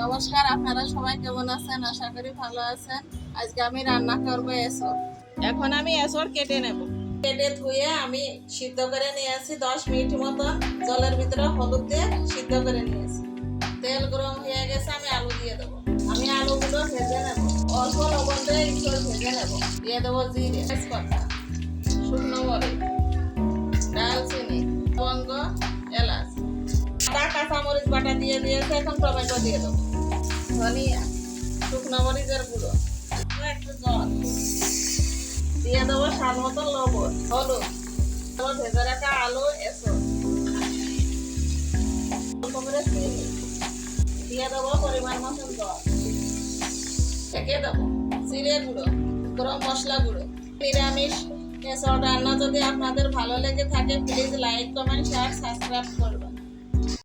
নমস্কার, আপনারা সবাই কেমন আছেন? আশা করি ভালো আছেন। আজকে আমি রান্না করব এসর। এখন আমি এসর কেটে নেব। কেটে ধুয়ে আমি সিদ্ধ করে নিয়েছি 10 মিনিট মতন। জলের ভিতরে হলুদ দিয়ে সিদ্ধ করে নিয়েছি। তেল গরম হয়ে গেছে, আমি আলু দিয়ে দেবো। আমি আলুগুলো ভেজে নেব, অল্প লবণ দিয়ে এসর ভেজে নেব। দিয়ে দেবো জিরে, তেজপাতা, শুকনো মরিচ, দারচিনি, লবঙ্গ, এলাচ, কাঁচামরিচ বাটা দিয়ে দিয়েছে। এখন টমেটো দিয়ে দেবো, ধনিয়া, শুকনো মরিচের গুঁড়ো, একটু জল দিয়ে দেবো, স্বাদ মতো লবণ, হলুদ, ভেজে রাখা আলু, এসব অল্প করে চিনি দিয়ে দেবো, পরিমাণ মতন জল, ঢেকে দেবো। জিরে গুঁড়ো, গরম মশলা গুঁড়ো। নিরামিষ এসব রান্না যদি আপনাদের ভালো লেগে থাকে, please like, comment, share, subscribe করবেন।